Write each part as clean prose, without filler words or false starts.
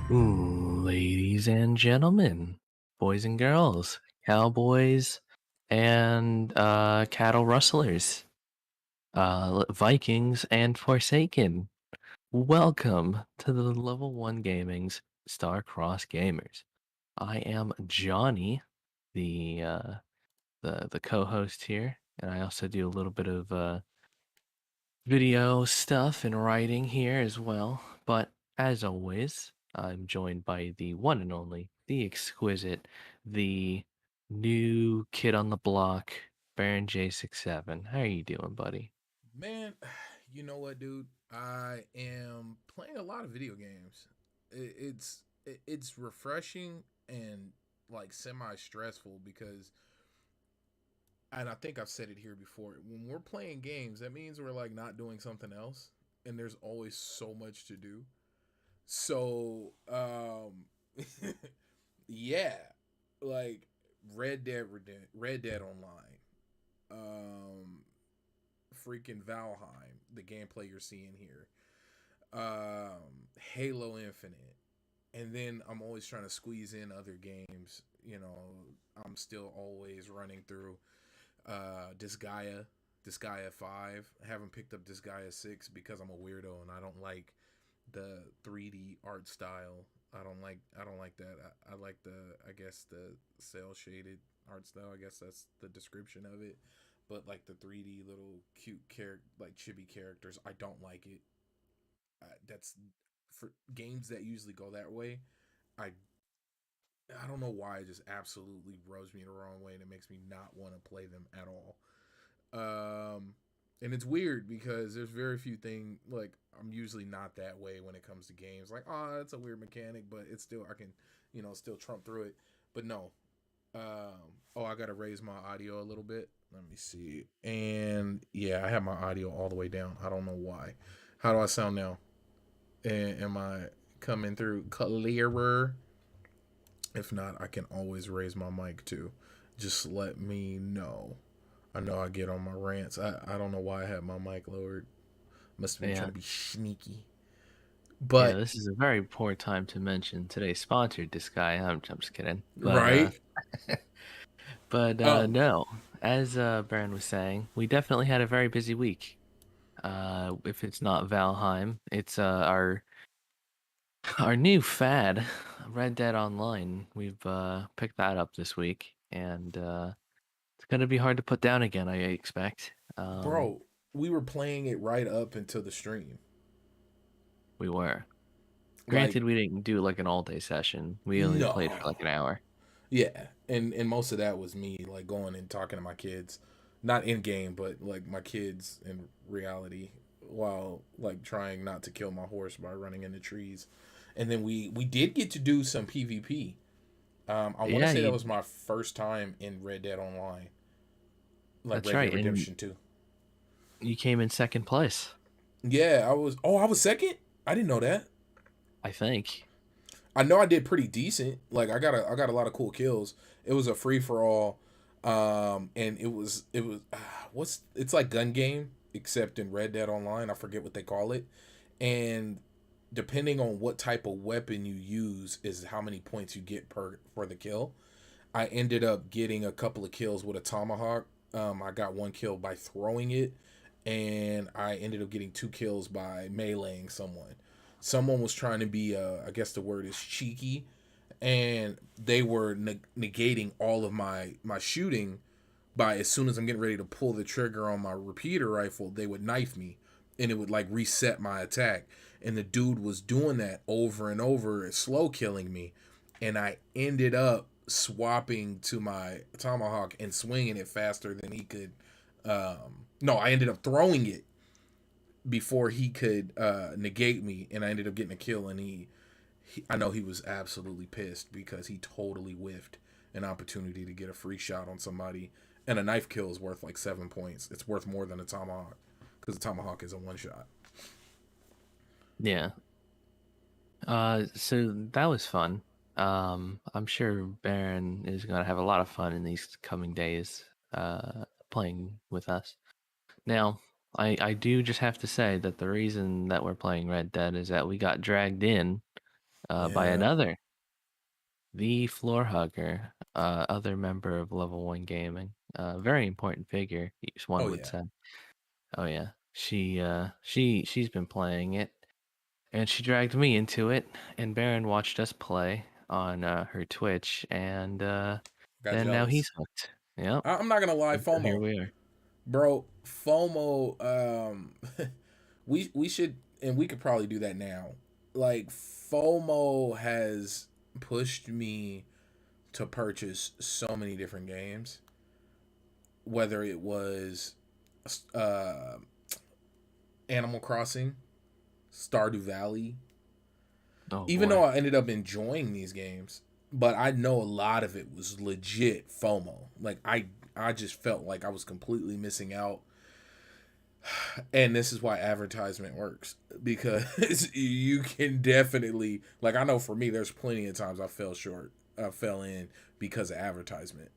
Ladies and gentlemen, boys and girls, cowboys and cattle rustlers, Vikings and Forsaken, welcome to the Level 1 Gaming's Star-Crossed Gamers. I am Johnny, the co-host here, and I also do a little bit of video stuff and writing here as well. But as always, I'm joined by the one and only, the exquisite, the new kid on the block, Baron J67. How are you doing, buddy? Man, you know what, dude? I am playing a lot of video games. It's refreshing and like semi stressful because, and I think I've said it here before. When we're playing games, that means we're like not doing something else, and there's always so much to do. So, yeah, like Red Dead Online, um, freaking Valheim, the gameplay you're seeing here, Halo Infinite, and then I'm always trying to squeeze in other games. I'm still always running through Disgaea 5. I haven't picked up Disgaea 6 because I'm a weirdo and I don't like the 3D art style. I don't like that. I like I guess the cell shaded art style. I guess that's the description of it. But like the 3D little cute character, like chibi characters, I don't like it. That's for games that usually go that way. I I don't know why it just absolutely rubs me the wrong way and it makes me not want to play them at all. Um, and it's weird because there's very few things like I'm usually not that way when it comes to games. Like, oh, it's a weird mechanic, but it's still I can, still trump through it. But no. I gotta raise my audio a little bit. Let me see. And yeah, I have my audio all the way down. I don't know why. How do I sound now? Am I coming through clearer? If not, I can always raise my mic too. Just let me know. I know I get on my rants. I don't know why I had my mic lowered. Must have been trying Yeah, to be sneaky. yeah. But This is a very poor time to mention today's sponsored. This guy. I'm just kidding, right. but Um. no. As Baron was saying, we definitely had a very busy week. If it's not Valheim, it's our new fad, Red Dead Online. We've picked that up this week, and it's gonna be hard to put down again, I expect. Bro, we were playing it right up until the stream. We were. Like, Granted, we didn't do like an all-day session. We only played for no. like an hour. Yeah. And most of that was me like going and talking to my kids. Not in game, but like my kids in reality while like trying not to kill my horse by running into trees. And then we did get to do some PvP. I want to Yeah, say that was my first time in Red Dead Online, like that's Red Dead right, and Redemption 2. you came in second place, Yeah, I was. Oh, I was second. I didn't know that. I think. I know I did pretty decent. Like I got a lot of cool kills. It was a free for all, and it was what's it's like gun game except in Red Dead Online. I forget what they call it, and depending on what type of weapon you use is how many points you get per for the kill. I ended up getting a couple of kills with a tomahawk. I got one kill by throwing it, and I ended up getting two kills by meleeing someone. Someone was trying to be, I guess the word is cheeky, and they were negating all of my shooting by as soon as I'm getting ready to pull the trigger on my repeater rifle, they would knife me, and it would like reset my attack. And the dude was doing that over and over, slow killing me, and I ended up swapping to my tomahawk and swinging it faster than he could. No, I ended up throwing it before he could negate me, and I ended up getting a kill. And I know he was absolutely pissed because he totally whiffed an opportunity to get a free shot on somebody. And a knife kill is worth like 7 points. It's worth more than a tomahawk because a tomahawk is a one shot. Yeah. So that was fun. I'm sure Baron is gonna have a lot of fun in these coming days, playing with us. Now, I do just have to say that the reason that we're playing Red Dead is that we got dragged in by Yeah. another, the floor hugger, other member of Level 1 Gaming. Very important figure, each one Oh would yeah. say. Oh yeah. She's been playing it, and she dragged me into it, and Baron watched us play on her Twitch, and Got then now jealous. he's hooked. Yep. I'm not gonna lie, And so here FOMO, we are. bro. FOMO. We should, and we could probably do that now. Like FOMO has pushed me to purchase so many different games, whether it was uh, Animal Crossing, Stardew Valley. Oh Even though boy. I ended up enjoying these games, but I know a lot of it was legit FOMO. Like I just felt like I was completely missing out. And this is why advertisement works, because you can definitely, like, I know for me there's plenty of times I fell in because of advertisement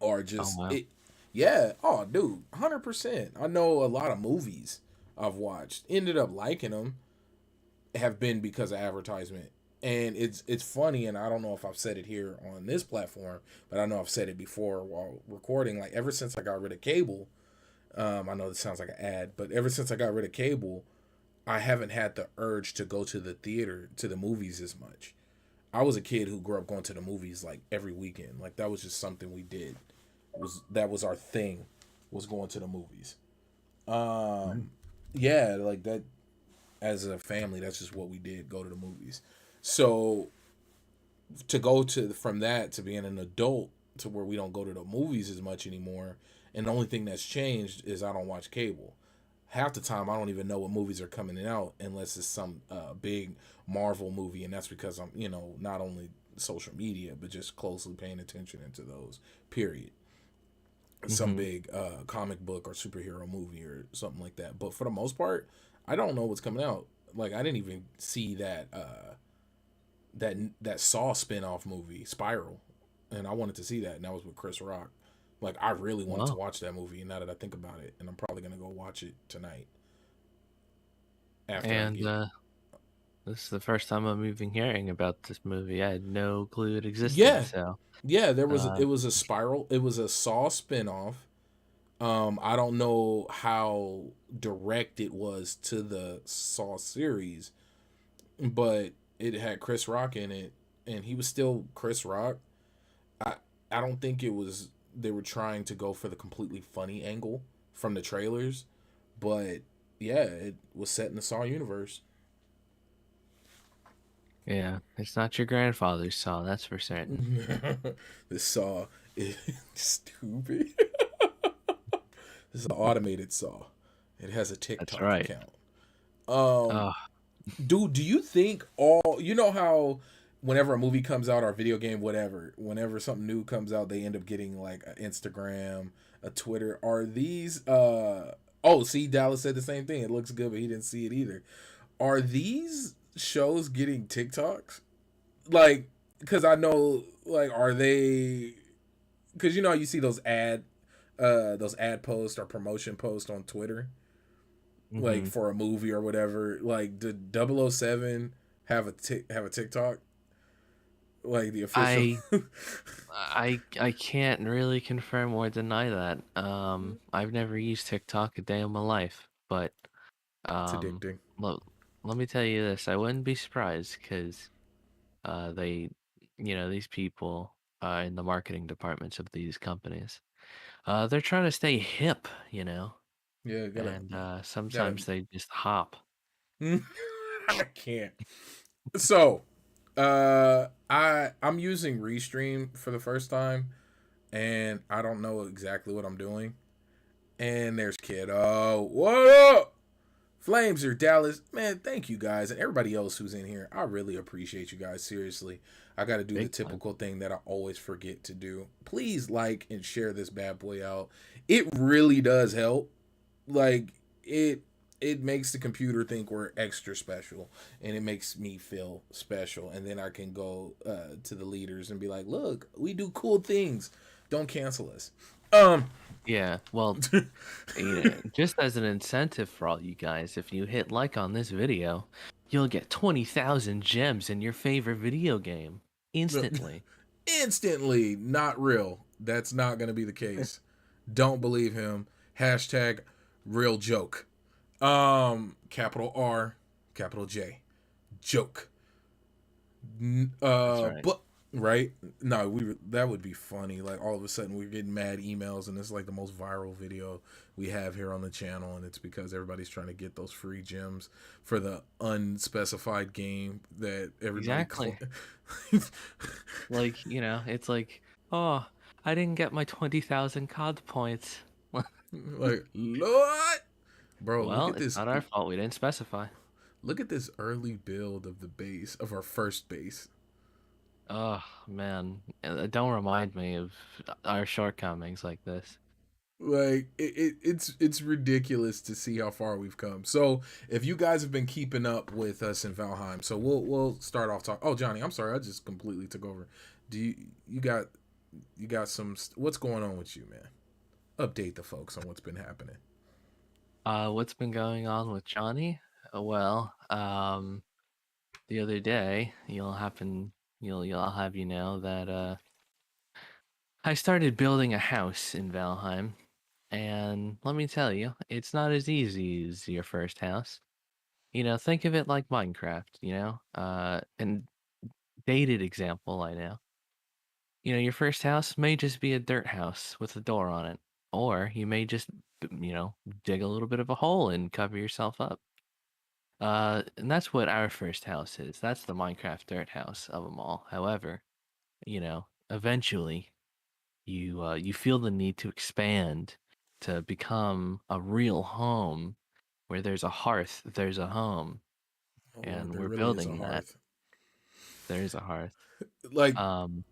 or Oh just wow. it. Yeah, oh dude, 100%. I know a lot of movies I've watched ended up liking them have been because of advertisement. And it's funny, and I don't know if I've said it here on this platform, but I know I've said it before while recording. Like ever since I got rid of cable, I know this sounds like an ad, but ever since I got rid of cable, I haven't had the urge to go to the theater, to the movies as much. I was a kid who grew up going to the movies like every weekend. Like that was just something we did. That was our thing, was going to the movies. Mhm. Yeah, like that, as a family, that's just what we did, go to the movies. So to go to from that to being an adult to where we don't go to the movies as much anymore, and the only thing that's changed is I don't watch cable. Half the time I don't even know what movies are coming out unless it's some big Marvel movie, and that's because I'm, not only social media but just closely paying attention into those, period. Some Mhm. big comic book or superhero movie or something like that. But for the most part, I don't know what's coming out. Like I didn't even see that Saw spinoff movie Spiral, and I wanted to see that, and that was with Chris Rock. Like I really wanted to Wow. watch that movie, and now that I think about it, and I'm probably gonna go watch it tonight after I And get. this is the first time I'm even hearing about this movie. I had no clue it existed. Yeah, So, yeah. uh, It was a Spiral. It was a Saw spinoff. I don't know how direct it was to the Saw series, but it had Chris Rock in it, and he was still Chris Rock. I I don't think it was they were trying to go for the completely funny angle from the trailers, but yeah, it was set in the Saw universe. yeah, it's not your grandfather's Saw, that's for certain. The Saw is stupid. This is an automated Saw. It has a That's TikTok right. account. Um, Oh, Dude, do you think all, you know how whenever a movie comes out or a video game, whatever, whenever something new comes out, they end up getting like an Instagram, a Twitter. Are these oh, see, Dallas said the same thing. It looks good, but he didn't see it either. Are these shows getting TikToks? Like, because I know, like, are they? Because you know, you see those ad posts or promotion posts on Twitter, like Hmm. for a movie or whatever. Like, did 007 have a TikTok? Like the official. I I can't really confirm or deny that. I've never used TikTok a day of my life, but It's um, addicting. look, let me tell you this: I wouldn't be surprised because they, these people in the marketing departments of these companies, they're trying to stay hip, Yeah, and gotta. sometimes they just hop. I can't. So, I'm using Restream for the first time, and I don't know exactly what I'm doing. And there's Kiddo. What up? Flames or Dallas. Man, thank you guys and everybody else who's in here. I really appreciate you guys. Seriously. I got to do the Big time. typical thing that I always forget to do. Please like and share this bad boy out. It really does help. Like it it makes the computer think we're extra special, and it makes me feel special, and then I can go to the leaders and be like, look, we do cool things, don't cancel us. um Yeah, well, just as an incentive for all you guys, if you hit like on this video, you'll get 20,000 gems in your favorite video game instantly. Instantly not real. That's not going to be the case. Don't believe him. Hashtag real joke. Capital R, capital J, joke. That's right. But right? No, that would be funny. Like all of a sudden we're getting mad emails, and it's like the most viral video we have here on the channel, and it's because everybody's trying to get those free gems for the unspecified game that everybody. Exactly. Like, it's like, oh, I didn't get my 20,000 COD points. Like Lord, bro, Well, it's not our fault. We didn't specify. look at this early build of the base of our first base. Oh, man. Don't remind me of our shortcomings like this. Like it's ridiculous to see how far we've come. So if you guys have been keeping up with us in Valheim, so we'll start off talk. Oh, Johnny, I'm sorry, I just completely took over. Do you got some? What's going on with you, man? Update the folks on what's been happening. What's been going on with Johnny? Well, the other day, you'll have that I started building a house in Valheim, and let me tell you, it's not as easy as your first house. Think of it like Minecraft, and dated example, I know. Your first house may just be a dirt house with a door on it, or you may just, you know, dig a little bit of a hole and cover yourself up. And that's what our first house is. That's the Minecraft dirt house of them all. However, eventually you feel the need to expand to become a real home where there's a hearth, there's a home, Oh Lord, and there we're really is a building that. hearth. There is a hearth. Like, Um,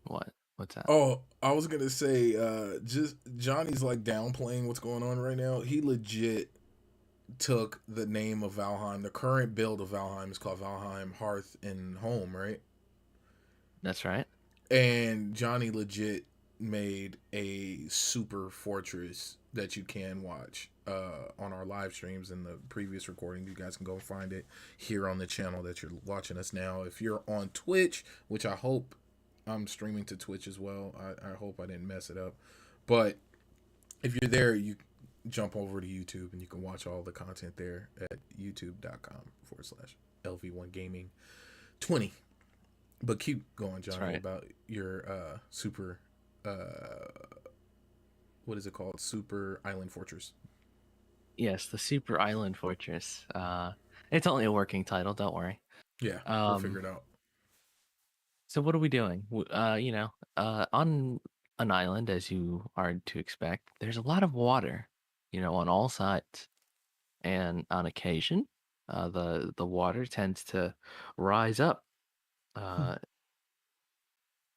what? What's that? oh, I was gonna say, just Johnny's like downplaying what's going on right now. He legit took the name of Valheim. The current build of Valheim is called Valheim Hearth and Home, right? That's right. And Johnny legit made a super fortress that you can watch on our live streams and the previous recording. You guys can go find it here on the channel that you're watching us now. If you're on Twitch, which I hope I'm streaming to Twitch as well, I hope I didn't mess it up. But if you're there, you jump over to YouTube and you can watch all the content there at youtube.com/LV1 Gaming 20. But keep going, That's Johnny, right. about your super uh what is it called? Super Island Fortress. Yes, the Super Island Fortress. It's only a working title, don't worry. Yeah, we'll figure Um, it out. so what are we doing? On an island, as you are to expect, there's a lot of water, on all sides. And on occasion, The water tends to rise up. Uh,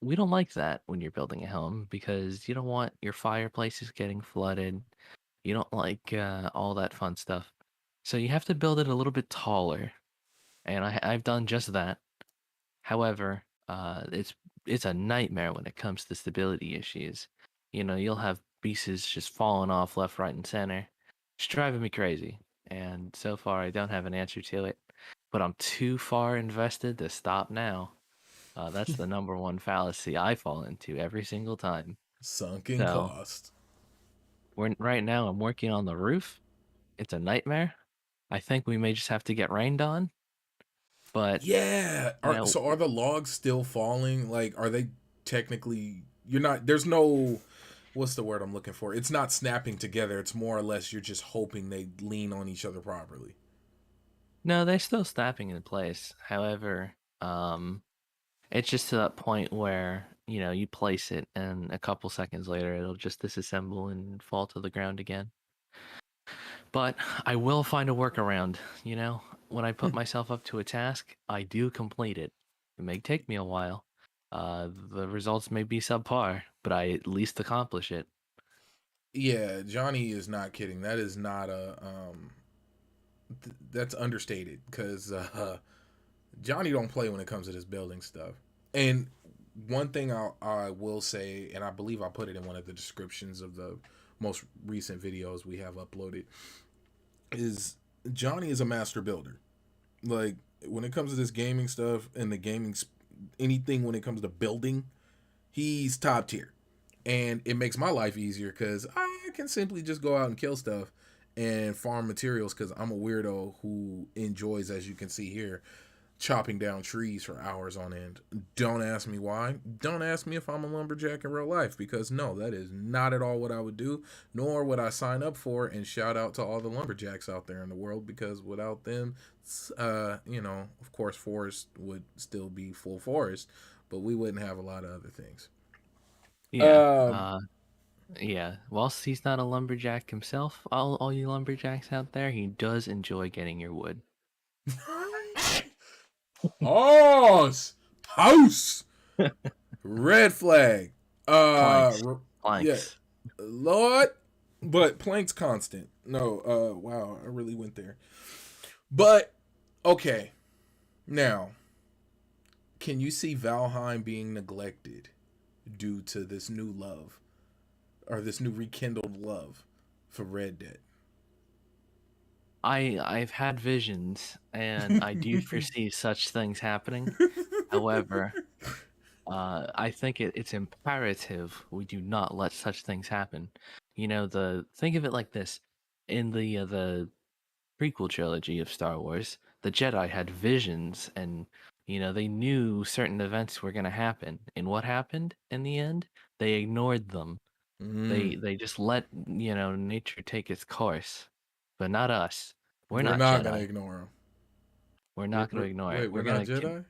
we don't like that when you're building a home because you don't want your fireplaces getting flooded. You don't like all that fun stuff. So you have to build it a little bit taller, and I've done just that. However, it's a nightmare when it comes to stability issues. You'll have pieces just falling off left, right, and center. It's driving me crazy. And so far, I don't have an answer to it. But I'm too far invested to stop now. That's the number one fallacy I fall into every single time. Sunken So cost. right now, I'm working on the roof. It's a nightmare. I think we may just have to get rained on. But Yeah. Are I so are the logs still falling? Like, are they technically? You're not. There's no. What's the word I'm looking for? It's not snapping together. It's more or less you're just hoping they lean on each other properly. No, they're still snapping in place. However, it's just to that point where, you place it and a couple seconds later it'll just disassemble and fall to the ground again. But I will find a workaround, you know? When I put myself up to a task, I do complete it. It may take me a while. The results may be subpar, but I at least accomplish it. Yeah, Johnny is not kidding. That is not that's understated because Johnny don't play when it comes to this building stuff. And one thing I will say, and I believe I put it in one of the descriptions of the most recent videos we have uploaded, is Johnny is a master builder. Like when it comes to this gaming stuff and the gaming anything when it comes to building, he's top tier. And it makes my life easier because I can simply just go out and kill stuff and farm materials because I'm a weirdo who enjoys, as you can see here, chopping down trees for hours on end. Don't ask me why. Don't ask me if I'm a lumberjack in real life because no, that is not at all what I would do, nor would I sign up for. And shout out to all the lumberjacks out there in the world because without them, of course, forest would still be full forest, but we wouldn't have a lot of other things. Yeah. Um, Yeah. Whilst he's not a lumberjack himself, all you lumberjacks out there, he does enjoy getting your wood. House, house, red flag. Planks. Yeah, Planks. Lord, but Planck's constant. No, wow, I really went there. But okay, now can you see Valheim being neglected due to this new love or this new rekindled love for Red Dead? I've had visions, and I do foresee such things happening. However, I think it's imperative we do not let such things happen. Think of it like this: in the prequel trilogy of Star Wars, the Jedi had visions, and they knew certain events were going to happen. And what happened in the end? They ignored them. Mm, They just let nature take its course, but not us. We're we're not not gonna Jedi. ignore him. We're not going to ignore Wait, it. we're We're not going to. Jedi.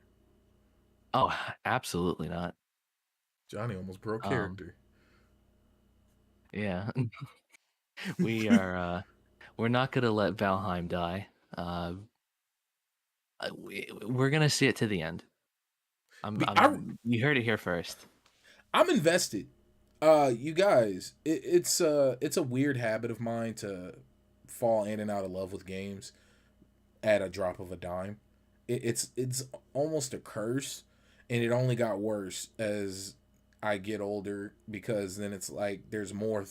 Oh, absolutely not. Johnny almost broke Um, character. yeah, we are. We're not going to let Valheim die. Uh, we're going to see it to the end. Be- I You heard it here first. I'm invested. You guys, it's a weird habit of mine to fall in and out of love with games at a drop of a dime. It's almost a curse, and it only got worse as I get older because then it's like there's more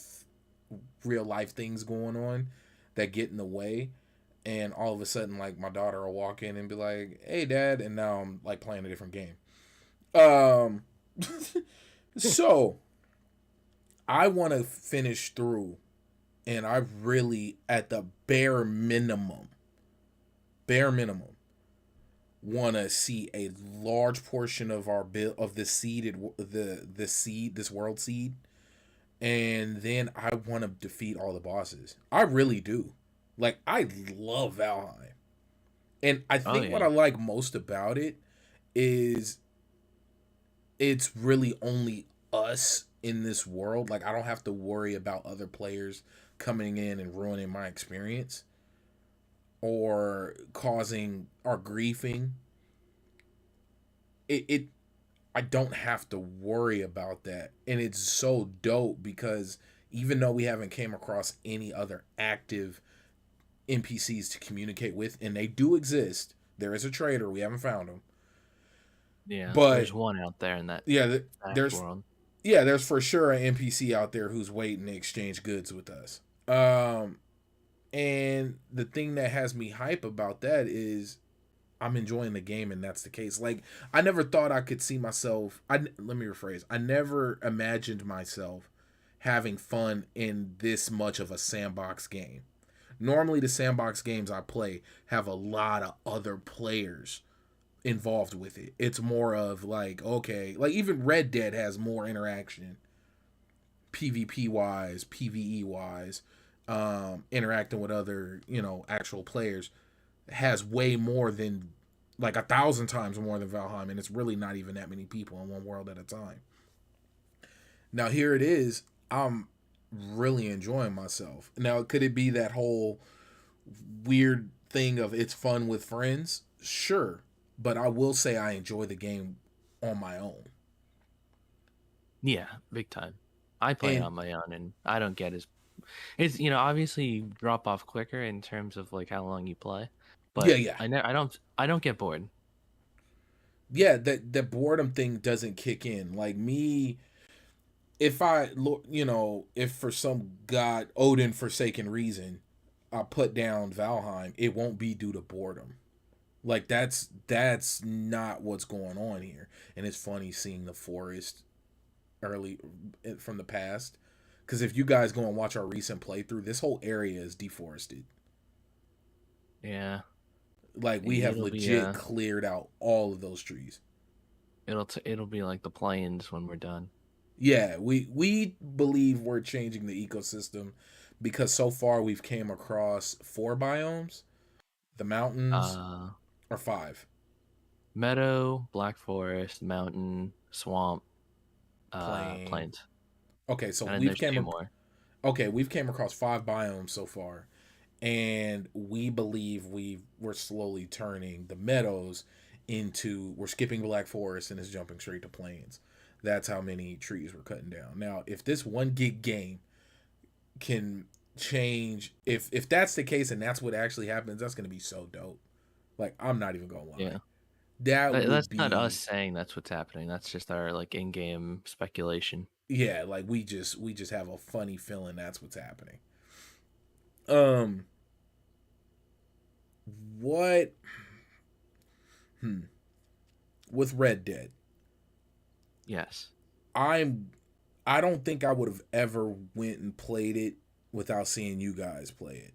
real life things going on that get in the way, and all of a sudden like my daughter will walk in and be like, "Hey, Dad," and now I'm like playing a different game. Um, so I want to finish through, and I really, at the bare minimum, want to see a large portion of our bill of the seed, the seed, this world seed, and then I want to defeat all the bosses. I really do. Like I love Valheim, and I Oh think what yeah. I like most about it is it's really only us in this world. Like I don't have to worry about other players coming in and ruining my experience or causing or griefing, it I don't have to worry about that. And it's so dope because even though we haven't came across any other active NPCs to communicate with, and they do exist, there is a trader. We haven't found him, Yeah, but there's one out there in that yeah, fact there's world. there's for sure an NPC out there who's waiting to exchange goods with us. And the thing that has me hype about that is I'm enjoying the game, and that's the case. Like, I never thought I could see myself. Let me rephrase. I never imagined myself having fun in this much of a sandbox game. Normally, the sandbox games I play have a lot of other players involved with it. It's more of like, okay, like even Red Dead has more interaction, PvP wise, PvE wise, interacting with other, actual players has way more than like 1,000 times more than Valheim, and it's really not even that many people in one world at a time. Now here it is. I'm really enjoying myself. Now could it be that whole weird thing of it's fun with friends? Sure, but I will say I enjoy the game on my own. Yeah, big time. I play it And on my own, and I don't get as it's obviously you drop off quicker in terms of like how long you play, yeah, but yeah, I don't get bored. yeah. That boredom thing doesn't kick in. Like me, if I look, if for some god Odin forsaken reason I put down Valheim, it won't be due to boredom. Like that's not what's going on here. And it's funny seeing the forest early from the past, because if you guys go and watch our recent playthrough, this whole area is deforested. Yeah, Like we have it'll be legit cleared out all of those trees. it'll be like the plains when we're done. Yeah, we believe we're changing the ecosystem because so far we've came across 4 biomes. The mountains Uh, are 5. Meadow, black forest, mountain, swamp, Plain. plains, Okay, so and then there's two more. we've came across 5 biomes so far, and we believe we're slowly turning the meadows into, we're skipping black forest and it's jumping straight to plains. That's how many trees we're cutting down. Now, if this 1 gig game can change, if that's the case and that's what actually happens, that's gonna be so dope. Like, I'm not even gonna lie. Yeah, That that's would not us be, saying that's what's happening. That's just our like in-game speculation. yeah, like we just have a funny feeling that's what's happening. Um what hmm with Red Dead, Yes. I'm I don't think I would have ever went and played it without seeing you guys play it.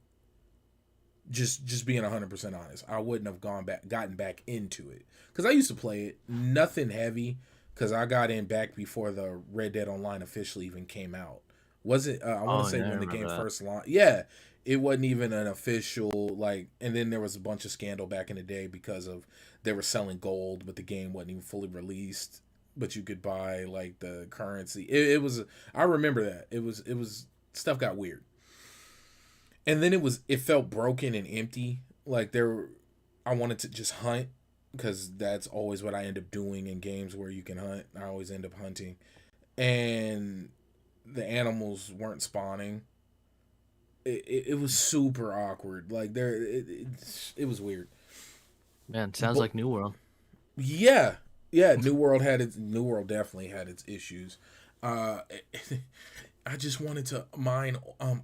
Just being 100% honest, I wouldn't have gotten back into it because I used to play it, nothing heavy, because I got in back before the Red Dead Online officially even came out. Was it? I want to Oh, say yeah, I when the remember game that. first launched. Yeah, it wasn't even an official like. And then there was a bunch of scandal back in the day because of they were selling gold, but the game wasn't even fully released. But you could buy like the currency. It was. I remember that. It was stuff got weird, and then it felt broken and empty. Like there, I wanted to just hunt because that's always what I end up doing in games where you can hunt. I always end up hunting, and the animals weren't spawning. It was super awkward. Like it was weird. Man, sounds But like New World. yeah, yeah, New World definitely had its issues. Uh, I just wanted to mine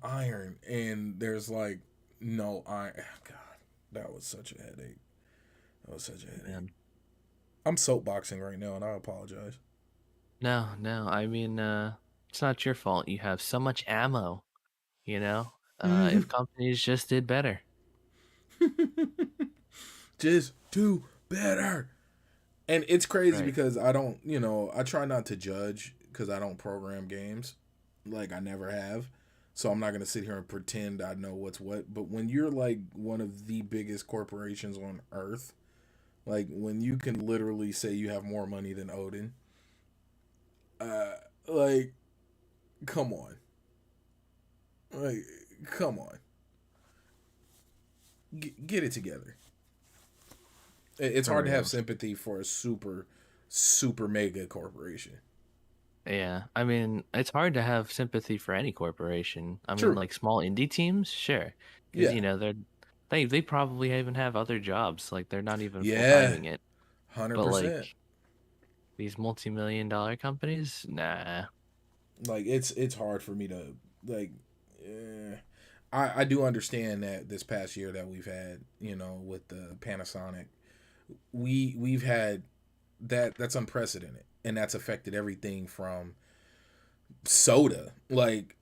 iron, and there's like no iron. God, that was such a headache. That was such a headache. Man. I'm soapboxing right now, and I apologize. No, no. I mean, it's not your fault. You have so much ammo, you know? If companies just did better. Just do better. And it's crazy Right. because I don't, I try not to judge because I don't program games. Like, I never have. So I'm not going to sit here and pretend I know what's what. But when you're like one of the biggest corporations on earth, like when you can literally say you have more money than Odin, uh, like, come on. Like, come on. Get it together. It's For hard to have real. sympathy for a super mega corporation. Yeah, I mean, it's hard to have sympathy for any corporation. I mean, True. like small indie teams, sure, because Yeah. they probably even have other jobs, like they're not even full Yeah. timing it. But 100%. like these multi-million-dollar companies, nah. Like it's hard for me to like. Eh. I do understand that this past year that we've had, with the Panasonic, we've had that's unprecedented, and that's affected everything from soda. Like,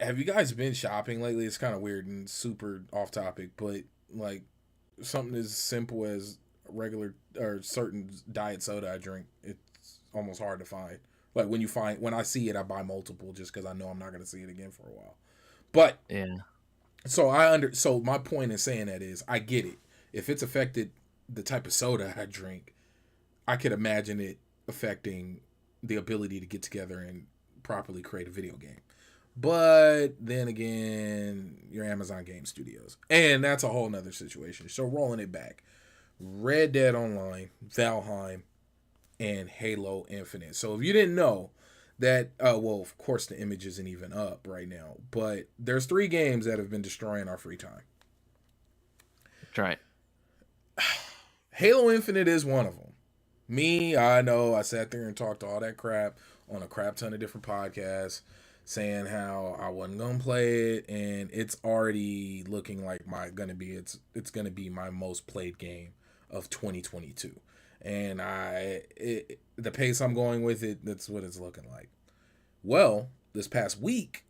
have you guys been shopping lately? It's kind of weird and super off topic, but like something as simple as regular or certain diet soda I drink, it's almost hard to find. Like when I see it, I buy multiple just because I know I'm not going to see it again for a while. But Yeah, so my point in saying that is I get it. If it's affected the type of soda I drink, I could imagine it affecting the ability to get together and properly create a video game. But then again, your Amazon Game Studios. And that's a whole nother situation. So rolling it back. Red Dead Online, Valheim, and Halo Infinite. So if you didn't know that, well, of course the image isn't even up right now, but there's 3 games that have been destroying our free time. that's right. Halo Infinite is one of them. Me, I know I sat there and talked all that crap on a crap ton of different podcasts saying how I wasn't gonna play it, and it's already looking like it's gonna be my most played game of 2022. And the pace I'm going with it, that's what it's looking like. Well, this past week,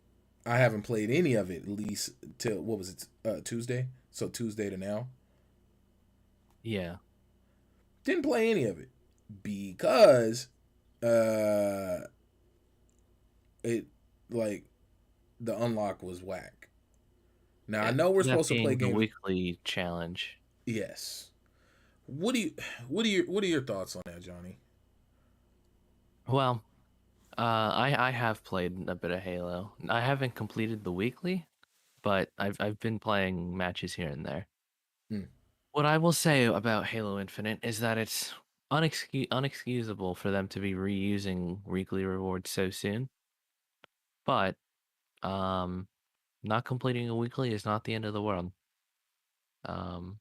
I haven't played any of it, at least till what was it, Tuesday? So Tuesday to now, Yeah, didn't play any of it because uh it like the unlock was whack. Now I know we're that supposed to play being the games. weekly challenge. Yes. What do you what are your thoughts on that, Johnny? Well, I have played a bit of Halo. I haven't completed the weekly, but I've been playing matches here and there. Hmm. What I will say about Halo Infinite is that it's unexcusable for them to be reusing weekly rewards so soon. But um, not completing a weekly is not the end of the world. Um,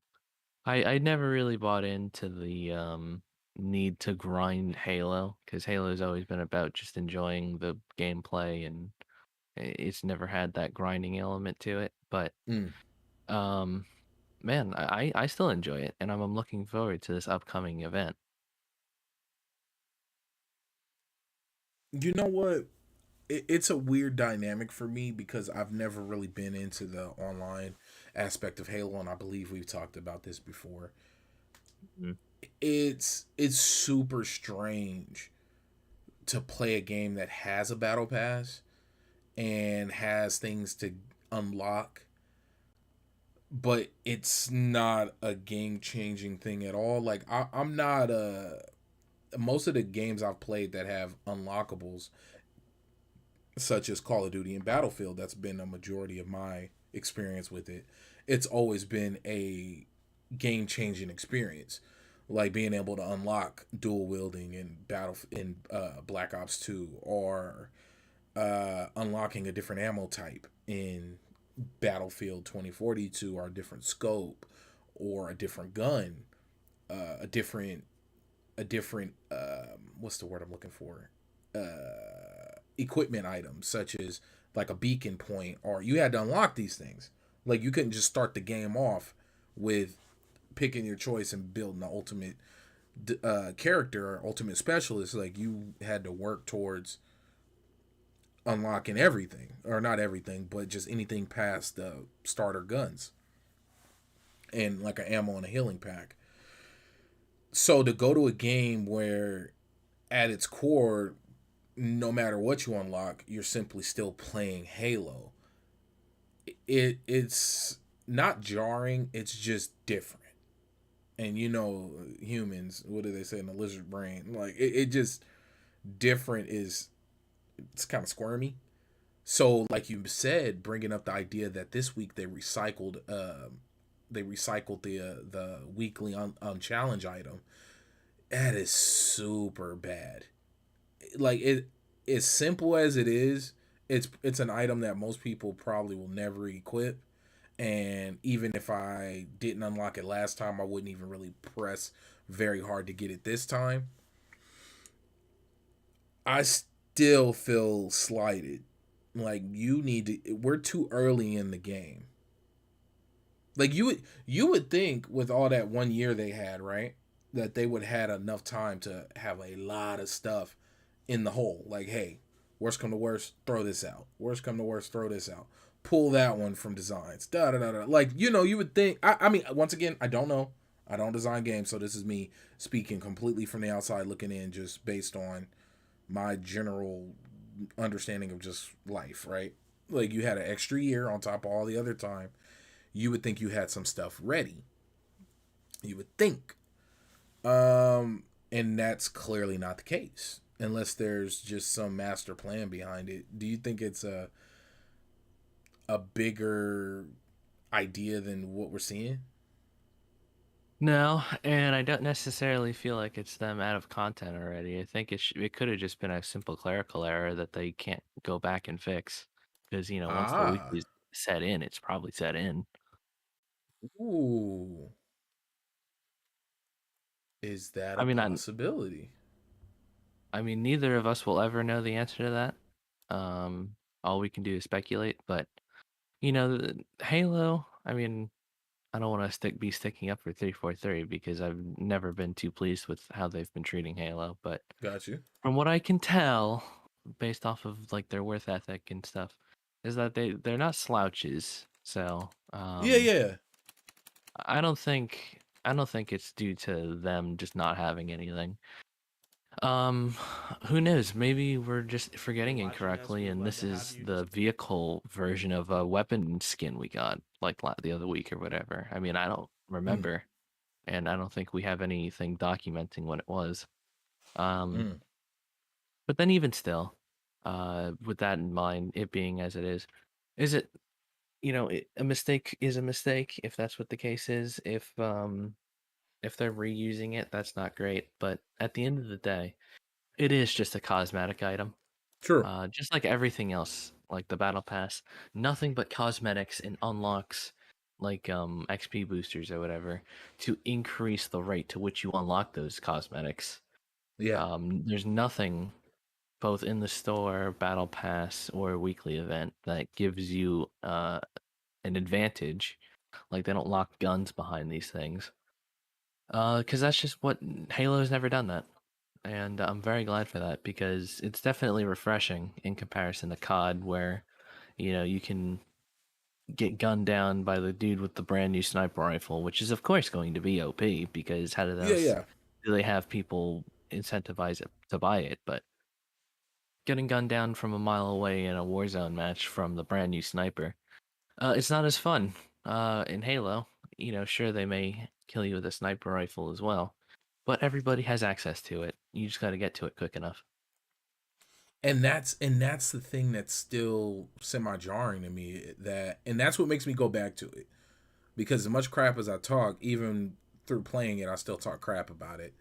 I never really bought into the need to grind Halo because Halo's always been about just enjoying the gameplay and it's never had that grinding element to it. But Hmm. um, man, I still enjoy it, and I'm looking forward to this upcoming event. You know what? It's a weird dynamic for me because I've never really been into the online aspect of Halo, and I believe we've talked about this before. Mhm. It's super strange to play a game that has a battle pass and has things to unlock, but it's not a game changing thing at all. Like I'm not most of the games I've played that have unlockables, such as Call of Duty and Battlefield, that's been a majority of my experience with it. It's always been a game changing experience, like being able to unlock dual wielding in Black Ops 2, or unlocking a different ammo type in Battlefield 2042, or a different scope, or a different gun, a different what's the word I'm looking for, equipment items, such as like a beacon point, or you had to unlock these things. Like you couldn't just start the game off with picking your choice and building the ultimate character or ultimate specialist. Like you had to work towards unlocking everything, or not everything, but just anything past the starter guns and like an ammo and a healing pack. So to go to a game where at its core, no matter what you unlock, you're simply still playing Halo. It's not jarring, it's just different. And humans, what do they say in the lizard brain? Like it just different is it's kind of squirmy. So, like you said, bringing up the idea that this week they recycled they recycled the weekly on challenge item. That is super bad. Like it, as simple as it is, it's an item that most people probably will never equip. And even if I didn't unlock it last time, I wouldn't even really press very hard to get it this time. I still feel slighted. Like you need to. We're too early in the game. Like you would think with all that 1 year they had, right? That they would had enough time to have a lot of stuff in the hole. Like, hey, worst come to worst, throw this out. Worst come to worst, throw this out. Pull that one from designs. Da da da da. Like, you would think. I mean, once again, I don't know. I don't design games, so this is me speaking completely from the outside looking in, just based on my general understanding of just life, right? Like, you had an extra year on top of all the other time. You would think you had some stuff ready. You would think. And that's clearly not the case unless there's just some master plan behind it. Do you think it's a bigger idea than what we're seeing? No, and I don't necessarily feel like it's them out of content already. I think it could have just been a simple clerical error that they can't go back and fix because once the Ah, weekly's set in, it's probably set in. ooh, is that I a mean, possibility? I mean, neither of us will ever know the answer to that. All we can do is speculate. But Halo. I mean, I don't want to be sticking up for 343 because I've never been too pleased with how they've been treating Halo. But Got you. from what I can tell, based off of like their worth ethic and stuff, is that they're not slouches. So Yeah, yeah. I don't think it's due to them just not having anything. Um, who knows? Maybe we're just Hey, forgetting watching us, we incorrectly, would and love this to have is you the just. vehicle version of a weapon skin we got like the other week or whatever. I mean, I don't Mm, remember, and I don't think we have anything documenting what it was. Um, mm. but then even still, with that in mind, it being as it is it a mistake is a mistake if that's what the case is. If they're reusing it, that's not great. But at the end of the day, it is just a cosmetic item. True. Just like everything else, like the battle pass, nothing but cosmetics and unlocks like XP boosters or whatever to increase the rate to which you unlock those cosmetics. Yeah. There's nothing both in the store, battle pass, or weekly event that gives you an advantage. Like they don't lock guns behind these things. Because that's just what Halo's never done that. And I'm very glad for that because it's definitely refreshing in comparison to COD, where you can get gunned down by the dude with the brand new sniper rifle, which is of course going to be OP because how Yeah, else yeah. do they have people incentivize it to buy it? But getting gunned down from a mile away in a Warzone match from the brand new sniper, it's not as fun. In Halo, sure they may kill you with a sniper rifle as well, but everybody has access to it. You just got to get to it quick enough. And that's the thing that's still semi jarring to me, that and that's what makes me go back to it. Because as much crap as I talk, even through playing it, I still talk crap about it.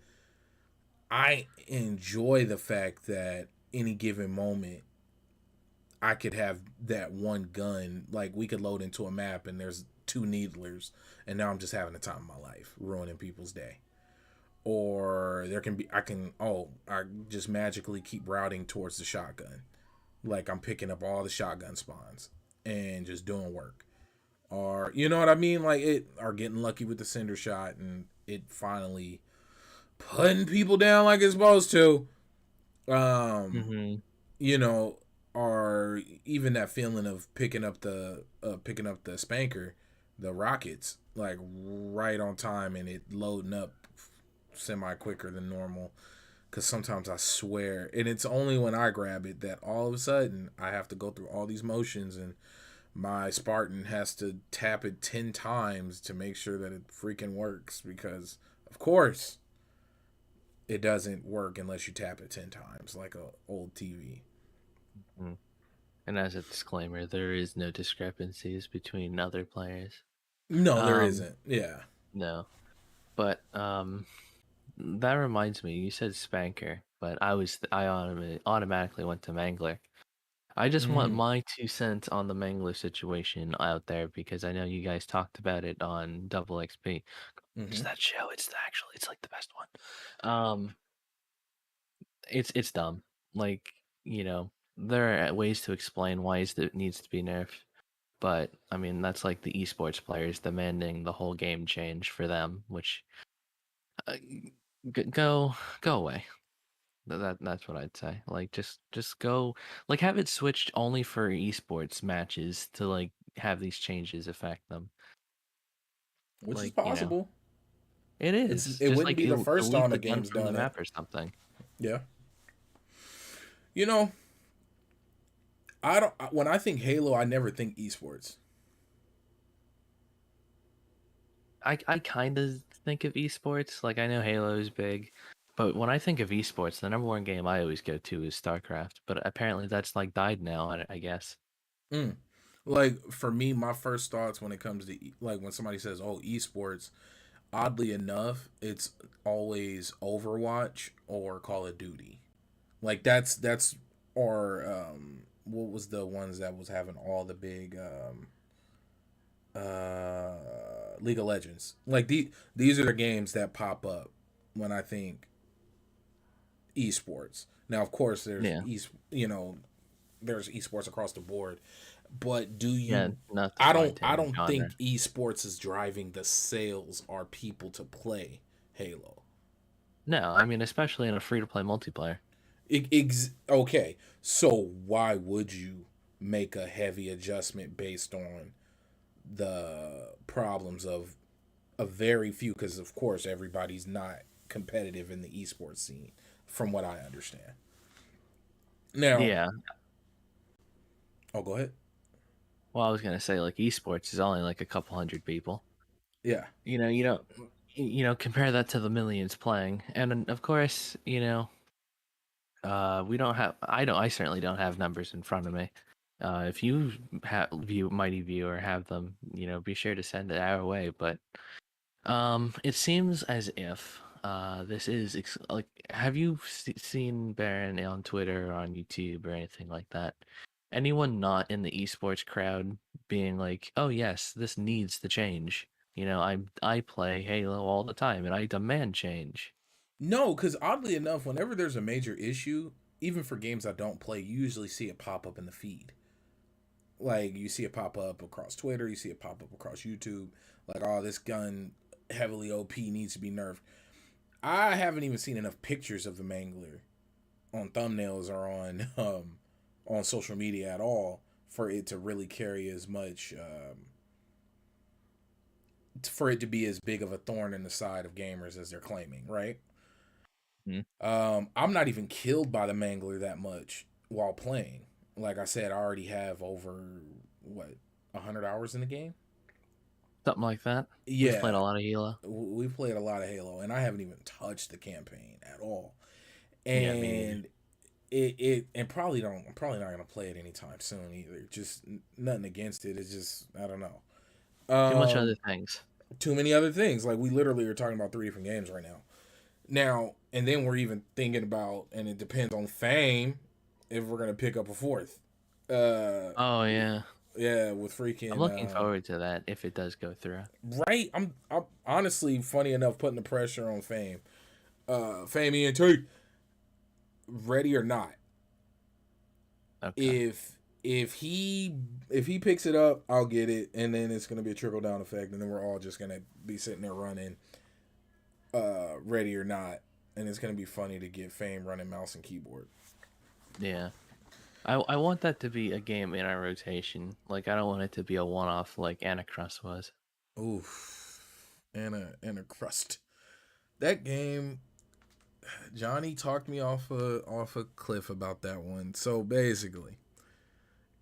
I enjoy the fact that any given moment I could have that one gun. Like, we could load into a map and there's two needlers, and now I'm just having the time of my life, ruining people's day. Or there can be, I just magically keep routing towards the shotgun. Like, I'm picking up all the shotgun spawns and just doing work. Or, you know what I mean? Like, or getting lucky with the cinder shot and it finally putting people down like it's supposed to. Um, Mm-hmm. you know, or even that feeling of picking up the spanker, the rockets, like right on time, and it loading up semi quicker than normal. Because sometimes I swear, and it's only when I grab it that all of a sudden I have to go through all these motions, and my Spartan has to tap it 10 times to make sure that it freaking works. Because, of course, it doesn't work unless you tap it 10 times, like a old TV. And as a disclaimer, there is no discrepancies between other players. No, there Um, isn't. Yeah. no, but that reminds me. You said Spanker, but I automatically went to Mangler. I just want Mm-hmm. my 2 cents on the Mangler situation out there because I know you guys talked about it on Double XP. It's Mm-hmm. that show. It's like the best one. It's dumb. Like, there are ways to explain why it needs to be nerfed, but I mean that's like the esports players demanding the whole game change for them, which uh, go away. That's what I'd say. Like just go, like have it switched only for esports matches to like have these changes affect them. Which is Like, possible. it It's is it just wouldn't like be the first delete time the a gun game's from the done it. map or something. Yeah. You know, I don't. When I think Halo, I never think esports. I kind of think of esports. Like I know Halo is big, but when I think of esports, the number one game I always go to is StarCraft. But apparently that's like died now. I guess. Mm. Like for me, my first thoughts when it comes to like when somebody says, "Oh, esports," oddly enough, it's always Overwatch or Call of Duty. Like that's or what was the ones that was having all the big League of Legends. Like these are the games that pop up when I think esports. Now, of course, Yeah, there's esports across the board, but do yeah, you? not I don't. I defined don't think genre. esports is driving the sales or people to play Halo. No, I mean especially in a free to play multiplayer. Okay, so why would you make a heavy adjustment based on the problems of a very few? Because of course everybody's not competitive in the esports scene, from what I understand. Now, Yeah. oh, go ahead. Well, I was gonna say like esports is only like a couple hundred people. Yeah. You don't, compare that to the millions playing, and then, of course, we don't have. I certainly don't have numbers in front of me. If you have Mighty View or have them, be sure to send it our way. But it seems as if this is like, have you seen Baron on Twitter or on YouTube or anything like that? Anyone not in the esports crowd being like, "Oh yes, this needs to change." I play Halo all the time and I demand change. No, because oddly enough, whenever there's a major issue, even for games I don't play, you usually see it pop up in the feed. Like you see it pop up across Twitter, you see it pop up across YouTube. Like, oh, this gun heavily OP needs to be nerfed. I haven't even seen enough pictures of the Mangler on thumbnails or on social media at all for it to really carry as much for it to be as big of a thorn in the side of gamers as they're claiming, right? Hmm. I'm not even killed by the Mangler that much while playing. Like I said, I already have over what 100 hours in the game. Something like that. We've played Yeah, a lot of Halo. we played a lot of Halo, and I haven't even touched the campaign at all. Yeah, me neither. And it and probably don't. I'm probably not gonna play it anytime soon either. Just nothing against it. It's just I don't know. Too much other things. Too many other things. Like we literally are talking about three different games right now. Now and then we're even thinking about, and it depends on Fame if we're gonna pick up a fourth. Uh, Oh yeah, yeah, with I'm freaking looking forward to that if it does go through. right. I'm honestly funny enough putting the pressure on Fame. Fame ENT, ready or not. Okay. If if he if he picks it up, I'll get it, and then it's gonna be a trickle down effect, and then we're all just gonna be sitting there running, ready or not, and it's gonna be funny to get Fame running mouse and keyboard. Yeah. I want that to be a game in our rotation. Like I don't want it to be a one-off like Anacrust was. Oof, and a crust. That game, Johnny talked me off a cliff about that one. So basically,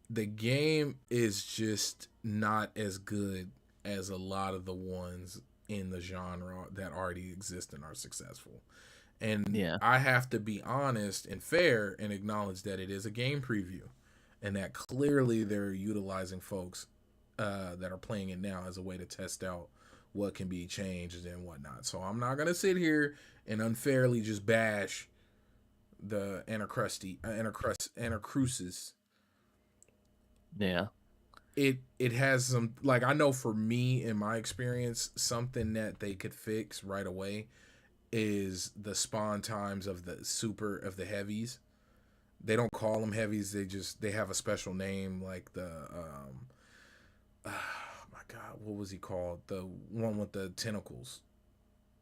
the game is just not as good as a lot of the ones in the genre that already exist and are successful. And Yeah. I have to be honest and fair and acknowledge that it is a game preview and that clearly they're utilizing folks that are playing it now as a way to test out what can be changed and whatnot. So I'm not gonna sit here and unfairly just bash the Anacrusis. Yeah. It has some, like, I know for me in my experience, something that they could fix right away is the spawn times of the heavies. They don't call them heavies, they have a special name, like the oh my god, what was he called, the one with the tentacles,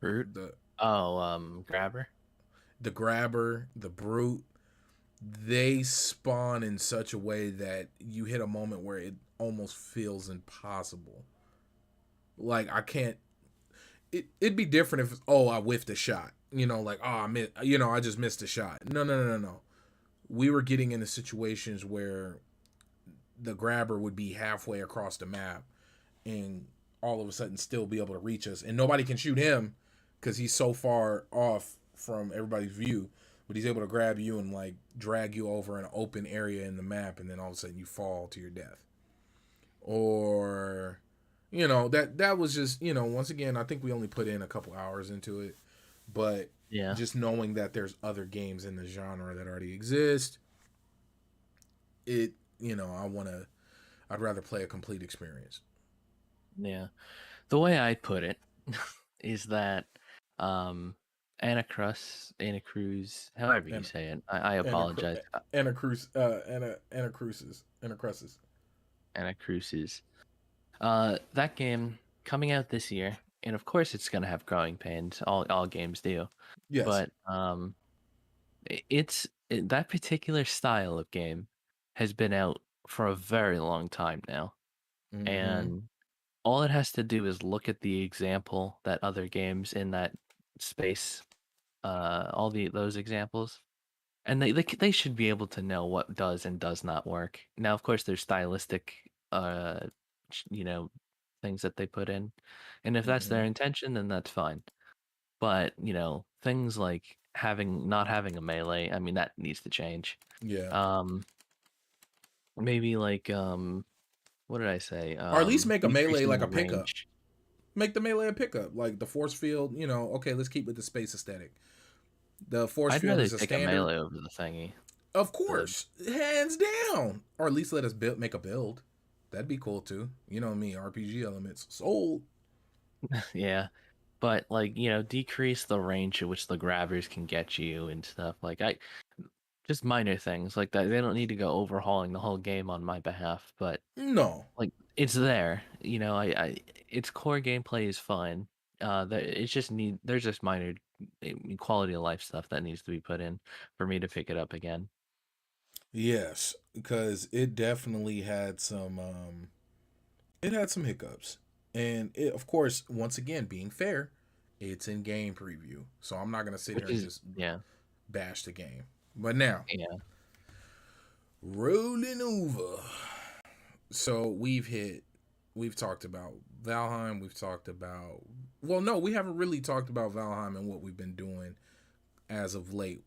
Brute. the Oh, grabber. the grabber, the brute. They spawn in such a way that you hit a moment where it almost feels impossible. Like, I can't. It'd be different if, oh, I whiffed a shot. Like, oh, I just missed a shot. No, no, no, no, no. We were getting into situations where the grabber would be halfway across the map and all of a sudden still be able to reach us, and nobody can shoot him because he's so far off from everybody's view. But he's able to grab you and, like, drag you over an open area in the map, and then all of a sudden you fall to your death. Or, that was just, once again, I think we only put in a couple hours into it, but Yeah. just knowing that there's other games in the genre that already exist, it, I'd rather play a complete experience. Yeah. The way I put it is that um Anacruz, however you And say it. I and a apologize. and a cruise and a cruises and a cruises. Anacruz's. That game coming out this year, and of course it's gonna have growing pains. All games do. Yes. But that particular style of game has been out for a very long time now. Mm-hmm. And all it has to do is look at the example that other games in that space, all those examples, and they should be able to know what does and does not work. Now, of course, there's stylistic, uh, you know, things that they put in, and if that's Mm-hmm. their intention, then that's fine. But things like not having a melee, I mean, that needs to change. Yeah. Um, maybe like what did I say? Or at least make a melee Decreasing like the a pickup. range. Make the melee a pickup, like the force field. Okay, let's keep with the space aesthetic. The force I'd field rather is a take a standard, melee over the thingy. of The course, hands down. Or at least let us make a build. That'd be cool too. You know me, RPG elements sold. Yeah, but like decrease the range at which the grabbers can get you and stuff. Like I just minor things like that. They don't need to go overhauling the whole game on my behalf, but No. like it's there. Its core gameplay is fine. It's just there's just minor quality of life stuff that needs to be put in for me to pick it up again. Yes, because it definitely had some. It had some hiccups, and of course, once again, being fair, it's in game preview, so I'm not gonna sit here Which and is just yeah, bash the game. But now, yeah. rolling over. So we've talked about Valheim. We've talked about, well, no, we haven't really talked about Valheim and what we've been doing as of late,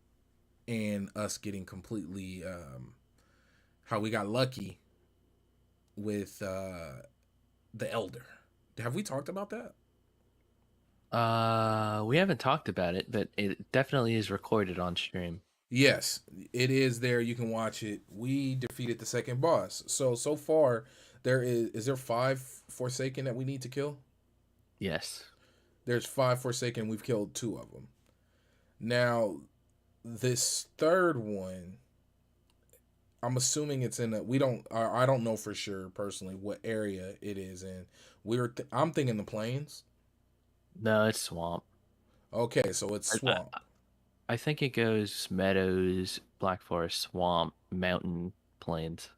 and us getting completely how we got lucky with the Elder. Have we talked about that? We haven't talked about it, but it definitely is recorded on stream. Yes, it is there. You can watch it. We defeated the second boss. So far there is there five Forsaken that we need to kill? Yes. There's five Forsaken. We've killed two of them. Now, this third one, I'm assuming it's in a, we don't I don't know for sure personally what area it is in. I'm thinking the plains. No, it's swamp. Okay, so it's I, swamp. I think it goes meadows, Black Forest, swamp, mountain, plains.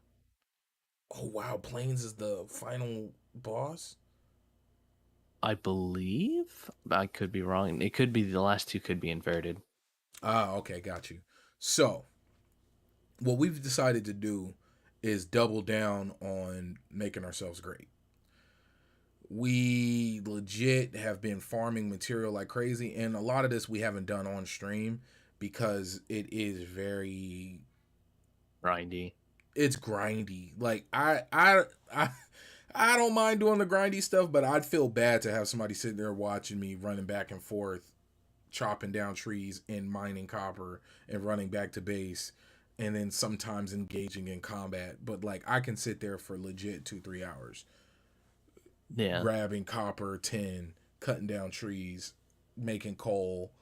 Oh wow, plains is the final boss. I believe I could be wrong. It could be the last two could be inverted. Ah, okay, got you. So what we've decided to do is double down on making ourselves great. We legit have been farming material like crazy, and a lot of this we haven't done on stream because it is very, Grindy. it's grindy. Like I I don't mind doing the grindy stuff, but I'd feel bad to have somebody sitting there watching me running back and forth, chopping down trees and mining copper and running back to base, and then sometimes engaging in combat. But like I can sit there for legit 2 3 hours Yeah, grabbing copper, tin, cutting down trees, making coal,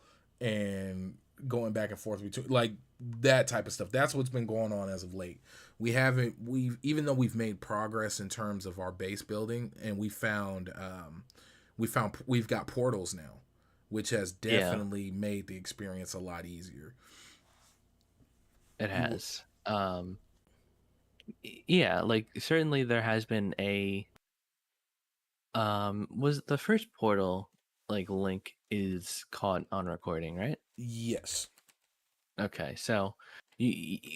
and going back and forth between like that type of stuff. That's what's been going on as of late. We've even though we've made progress in terms of our base building, and we've got portals now, which has yeah, definitely made the experience a lot easier. it You has. Yeah, like certainly there has been a was the first portal like link is caught on recording, right? Yes. Okay, so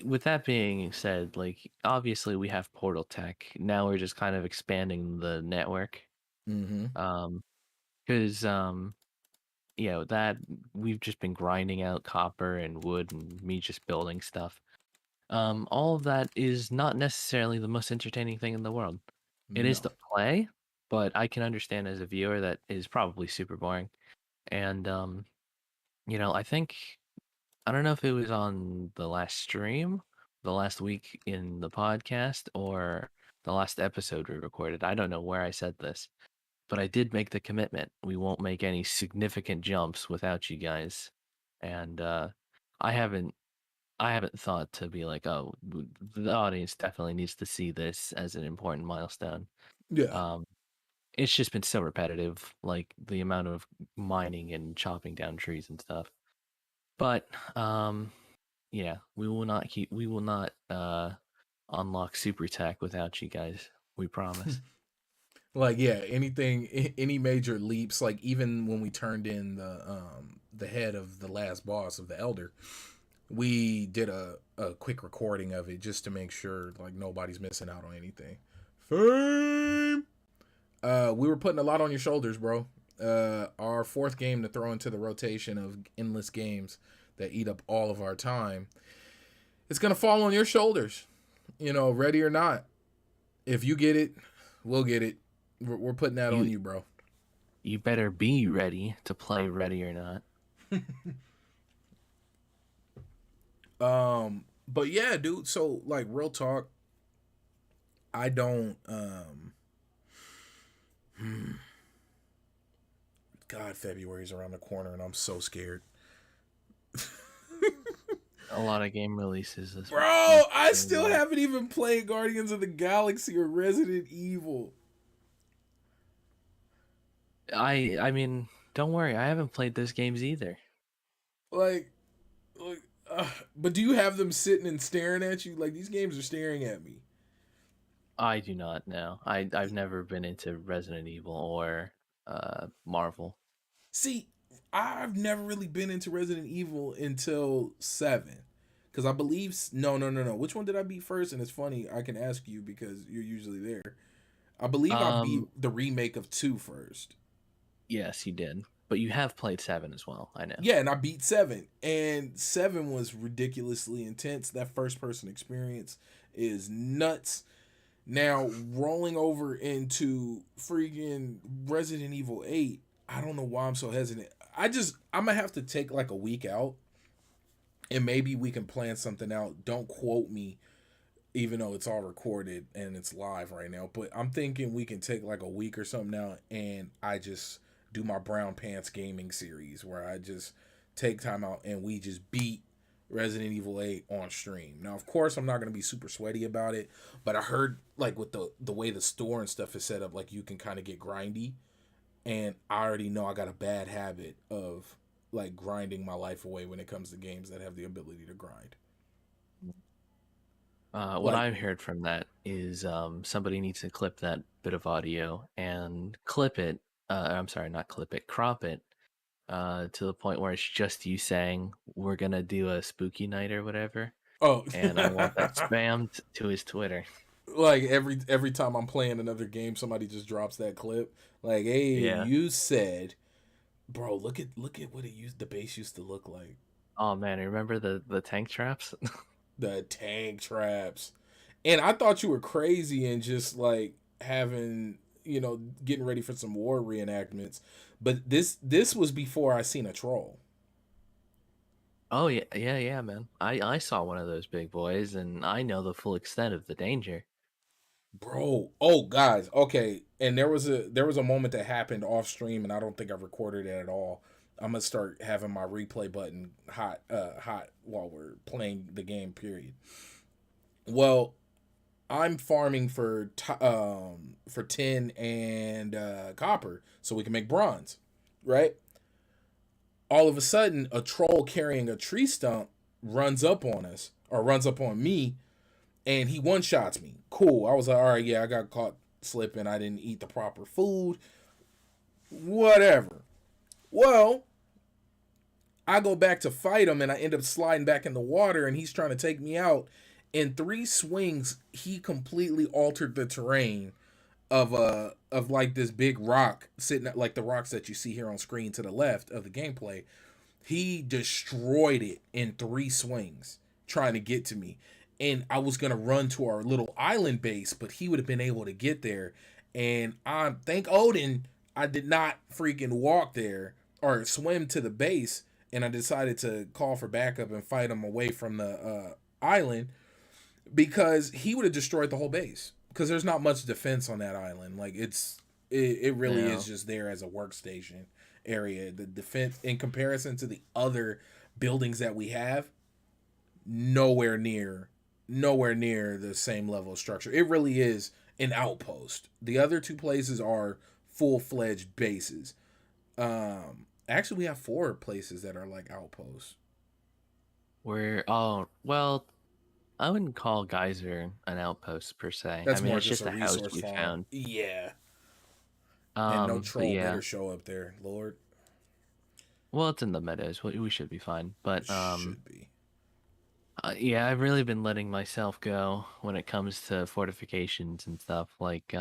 with that being said, like obviously we have portal tech. Now we're just kind of expanding the network. Mm-hmm. Um, because that we've just been grinding out copper and wood and me just building stuff. All of that is not necessarily the most entertaining thing in the world. It is No. to play, but I can understand as a viewer that is probably super boring. And I think I don't know if it was on the last stream, the last week in the podcast, or the last episode we recorded. I don't know where I said this, but I did make the commitment. We won't make any significant jumps without you guys. And I haven't I haven't thought to be like, oh, the audience definitely needs to see this as an important milestone. Yeah. Um, it's just been so repetitive, like the amount of mining and chopping down trees and stuff. But yeah, we will not unlock super tech without you guys. We promise. Like yeah, any major leaps, like even when we turned in the head of the last boss of the elder, we did a quick recording of it just to make sure like nobody's missing out on anything. Fame. We were putting a lot on your shoulders, bro. Our fourth game to throw into the rotation of endless games that eat up all of our time, it's gonna fall on your shoulders, ready or not. If you get it, we'll get it. We're putting that on You you, bro. you better be ready to play ready or not. But yeah, dude. So like, real talk. I don't. God, February's around the corner, and I'm so scared. A lot of game releases Bro, this I still January. haven't even played Guardians of the Galaxy or Resident Evil. I mean, don't worry, I haven't played those games either. Like, like, but do you have them sitting and staring at you? Like these games are staring at me. I do not know. I've never been into Resident Evil or Marvel. See, I've never really been into Resident Evil until 7. Because I believe. No, no, no, no. Which one did I beat first? And it's funny, I can ask you because you're usually there. I believe I beat Um, the remake of 2 first. yes, you did. But you have played 7 as well, I know. Yeah, and I beat 7. And 7 was ridiculously intense. That first person experience is nuts. Now, rolling over into freaking Resident Evil 8, I don't know why I'm so hesitant. I'm going to have to take like a week out and maybe we can plan something out. Don't quote me, even though it's all recorded and it's live right now. But I'm thinking we can take like a week or something now, and I just do my brown pants gaming series where I just take time out and we just beat Resident Evil 8 on stream. Now, of course, I'm not gonna be super sweaty about it, but I heard like with the way the store and stuff is set up, like you can kind of get grindy, and I already know I got a bad habit of like grinding my life away when it comes to games that have the ability to grind. What Like, I've heard from that is somebody needs to clip that bit of audio and clip it. I'm sorry, not clip it, crop it to the point where it's just you saying we're gonna do a spooky night or whatever, oh, and I want that spammed to his Twitter. like every time I'm playing another game, somebody just drops that clip. Like, hey, Yeah. you said, bro, look at what it used the base used to look like. Oh man, remember the tank traps? The tank traps. And I thought you were crazy and just like having, getting ready for some war reenactments. But this was before I seen a troll. Oh yeah, yeah, yeah, man. I saw one of those big boys, and I know the full extent of the danger. Bro, oh guys, okay. And there was a moment that happened off stream, and I don't think I recorded it at all. I'm gonna start having my replay button hot while we're playing the game. Period. Well, I'm farming for tin and copper so we can make bronze, right? All of a sudden, a troll carrying a tree stump runs up on us or runs up on me, and he one shots me. Cool. I was like, all right, yeah, I got caught slipping. I didn't eat the proper food. Whatever. Well, I go back to fight him, and I end up sliding back in the water, and he's trying to take me out. In three swings, he completely altered the terrain of like this big rock sitting at like the rocks that you see here on screen to the left of the gameplay. He destroyed it in three swings trying to get to me. And I was gonna run to our little island base, but he would have been able to get there. And I thank Odin, I did not freaking walk there or swim to the base. And I decided to call for backup and fight him away from the island because he would have destroyed the whole base. Because there's not much defense on that island. Like it really Yeah. is just there as a workstation area. The defense in comparison to the other buildings that we have, nowhere near nowhere near the same level of structure. It really is an outpost. The other two places are full-fledged bases. Actually we have four places that are like outposts. Where well, I wouldn't call Geyser an outpost per se. I That's mean, more it's just just a a house resource we farm. found. Yeah. And no But troll better yeah, show up there, Lord. well, it's in the meadows. We should be fine. But Should be. yeah, I've really been letting myself go when it comes to fortifications and stuff. Like,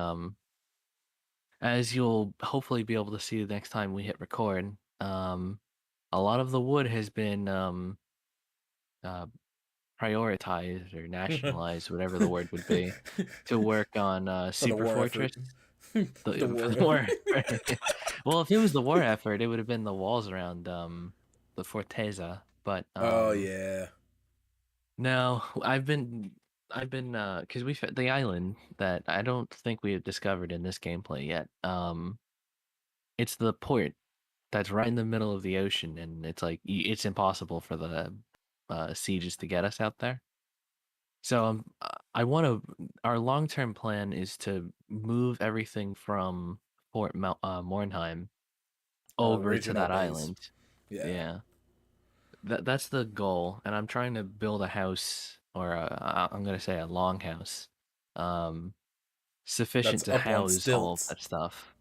as you'll hopefully be able to see the next time we hit record, a lot of the wood has been uh prioritized or nationalized, whatever the word would be, to work on For the Super war Fortress. effort. The For war the effort. war effort. Well, if it was the war effort, it would have been the walls around the Forteza. But Oh yeah. no, I've been because we found the island that I don't think we have discovered in this gameplay yet. It's the port that's right in the middle of the ocean, and it's like it's impossible for the sieges to get us out there. So I want to. Our long-term plan is to move everything from Mornheim Our over to original that base. island. Yeah. Yeah, that's the goal, and I'm trying to build a house, or I'm gonna say a longhouse, um, That's sufficient to up on house all of stilts. that stuff.